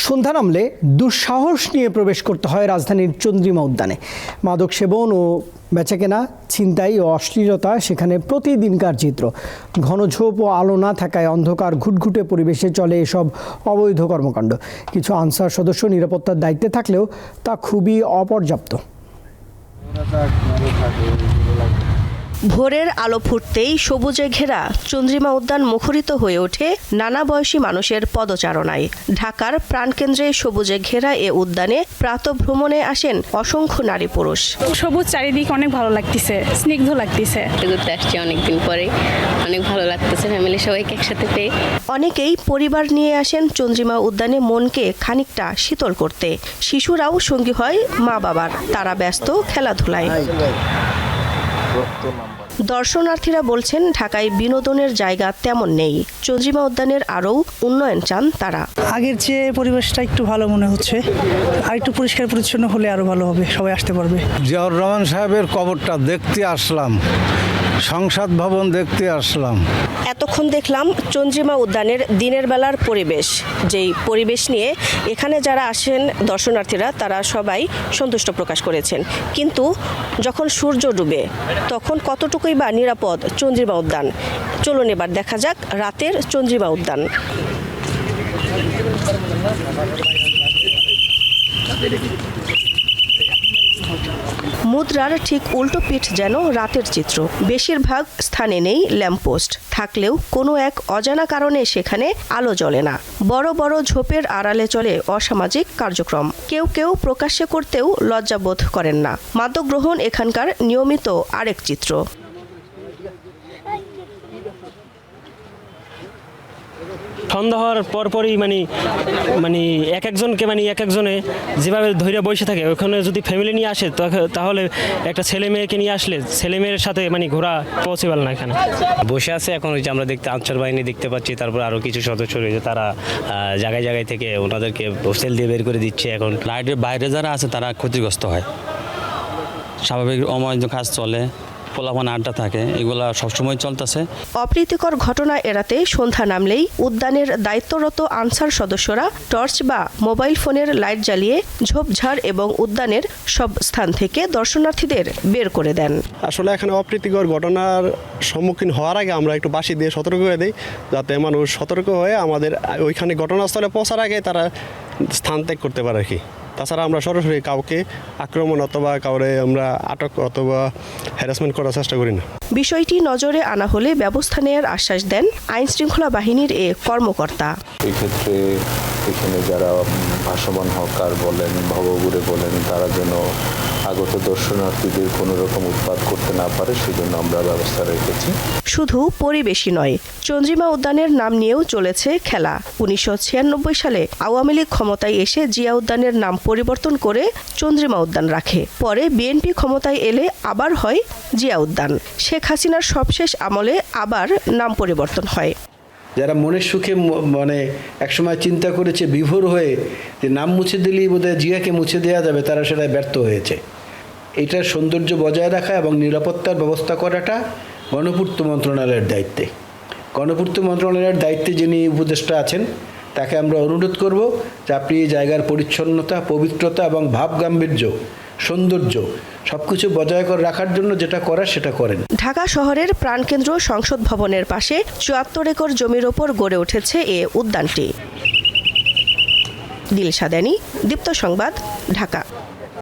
সন্ধ্যা নামলে দুঃসাহস নিয়ে প্রবেশ করতে হয় রাজধানীর চন্দ্রিমা উদ্যানে। মাদক সেবন ও বেচাকেনা, ছিনতাই ও অশ্লীলতা সেখানে প্রতিদিনকার চিত্র। ঘন ঝোপ ও আলো না থাকায় অন্ধকার ঘুটঘুটে পরিবেশে চলে এসব অবৈধ কর্মকাণ্ড। কিছু আনসার সদস্য নিরাপত্তার দায়িত্বে থাকলেও তা খুবই অপর্যাপ্ত। ভোরের আলো ফুটতেই সবুজে ঘেরা চন্দ্রিমা উদ্যান মুখরিত হয়ে ওঠে নানা বয়সী মানুষের পদচারণায়। ঢাকার প্রাণকেন্দ্রে সবুজে ঘেরা এ উদ্যানে প্রাতঃভ্রমণে আসেন অসংখ্য নারী পুরুষ। সবুজ চারিদিক অনেক ভালো লাগতেছে, স্নিগ্ধ লাগতেছে। ঘুরতে আসছি অনেকদিন পরে, অনেক ভালো লাগতেছে ফ্যামিলি সবাইকে একসাথে পেয়ে। অনেকেই পরিবার নিয়ে আসেন চন্দ্রিমা উদ্যানে মনকে খানিকটা শীতল করতে। শিশুরাও সঙ্গী হয় মা বাবার, তারা ব্যস্ত খেলাধুলায়। দর্শনার্থীরা বলছেন ঢাকায় বিনোদনের জায়গা তেমন নেই। চন্দ্রিমা উদ্যানের আরও উন্নয়ন চান তারা। আগের চেয়ে পরিবেশটা একটু ভালো মনে হচ্ছে, আর একটু পরিষ্কার পরিচ্ছন্ন হলে আরো ভালো হবে, সবাই আসতে পারবে। জিয়াউর রহমান সাহেবের কবরটা দেখতে আসলাম, সংসদ ভবন দেখতে আসলাম। এতক্ষণ দেখলাম চন্দ্রিমা উদ্যানের দিনের বেলার পরিবেশ। যেই পরিবেশ নিয়ে এখানে যারা আসেন দর্শনার্থীরা তারা সবাই সন্তুষ্ট প্রকাশ করেছেন, কিন্তু যখন সূর্য ডুবে তখন কতটুকুই বা নিরাপদ চন্দ্রিমা উদ্যান। চলুন এবার দেখা যাক রাতের চন্দ্রিমা উদ্যান। মুদ্রার ঠিক উল্টো পিঠ যেন রাতের চিত্র। বেশিরভাগ স্থানে নেই ল্যাম্পপোস্ট, থাকলেও কোনো এক অজানা কারণে সেখানে আলো জ্বলে না। বড় বড় ঝোপের আড়ালে চলে অসামাজিক কার্যক্রম। কেউ কেউ প্রকাশ্যে করতেও লজ্জাবোধ করেন না। মাদক গ্রহণ এখানকার নিয়মিত আরেক চিত্র। সন্ধ্যা হওয়ার পরপরই মানে এক একজনে যেভাবে ধৈর্য বসে থাকে, ওখানে যদি ফ্যামিলি নিয়ে আসে তাহলে একটা ছেলে মেয়েকে নিয়ে আসলে ছেলে মেয়ের সাথে ঘোরা পসিবল না। এখানে বসে আছে এখন ওই যে আমরা আনসার বাহিনী দেখতে পাচ্ছি, তারপর আরও কিছু সদস্য রয়েছে, তারা জায়গায় থেকে ওনাদেরকে হোস্টেল দিয়ে বের করে দিচ্ছে। এখন লাইটের বাইরে যারা আছে তারা ক্ষতিগ্রস্ত হয়। স্বাভাবিক অমান্য কাজ চলে, পোলাপান আড্ডা থাকে, এগুলা সবসময় চলতেছে। অপ্রীতিকর ঘটনা এড়াতে সন্ধ্যা নামলেই উদ্যানের দায়িত্বরত আনসার সদস্যরা টর্চ বা মোবাইল ফোনের লাইট জ্বালিয়ে ঝোপঝাড় এবং উদ্যানের সব স্থান থেকে দর্শনার্থীদের বের করে দেন। আসলে এখানে অপ্রীতিকর ঘটনার সম্মুখীন হওয়ার আগে আমরা একটু বাঁশি দিয়ে সতর্ক করে দিই, যাতে মানুষ সতর্ক হয়ে আমাদের ওইখানে ঘটনাস্থলে পৌঁছার আগে তারা স্থান ত্যাগ করতে পারে আর কি। তাছাড়া আমরা সরাসরি কাউকে আক্রমণ অথবা কাউরে আমরা আটক অথবা হ্যারাসমেন্ট করার চেষ্টা করি না। বিষয়টি নজরে আনা হলে ব্যবস্থা নেওয়ার আশ্বাস দেন আইনশৃঙ্খলা বাহিনীর এ কর্মকর্তা। এক্ষেত্রে এখানে যারা ভাসমান হকার বলেন, ভবঘুরে বলেন, তারা যেন আগত দর্শনার্থীদের কোনো রকম উৎপাত করতে না পারে, সেজন্য আমরা ব্যবস্থা রেখেছি। শুধু পরিবেশই নয়, চন্দ্রিমা উদ্যানের নাম নিয়েও চলেছে খেলা। 1996 সালে আওয়ামী লীগ ক্ষমতায় এসে জিয়া উদ্যানের নাম পরিবর্তন করে চন্দ্রিমা উদ্যান রাখে। পরে বিএনপি ক্ষমতায় এলে আবার হয় জিয়া উদ্যান। শেখ হাসিনার সবশেষ আমলে আবার নাম পরিবর্তন হয়। যারা মনের সুখে একসময় চিন্তা করেছে বিভোর হয়ে যে নাম মুছে দিলেই বোধহয় জিয়াকে মুছে দেওয়া যাবে, তারা সেটাই ব্যর্থ হয়েছে। এটার সৌন্দর্য বজায় রাখা এবং নিরাপত্তার ব্যবস্থা করাটা গণপূর্ত মন্ত্রণালয়ের দায়িত্বে। গণপূর্ত মন্ত্রণালয়ের দায়িত্বে যিনি উপদেষ্টা আছেন তাকে আমরা অনুরোধ করব যে আপনি এই জায়গার পরিচ্ছন্নতা, পবিত্রতা এবং ভাব গাম্ভীর্য, সৌন্দর্য সবকিছু বজায় করে রাখার জন্য যেটা করার সেটা করেন। ঢাকা শহরের প্রাণকেন্দ্র সংসদ ভবনের পাশে ৭৪ একর জমির ওপর গড়ে উঠেছে এ উদ্যানটি। দিলশা দেনি, দীপ্ত সংবাদ, ঢাকা।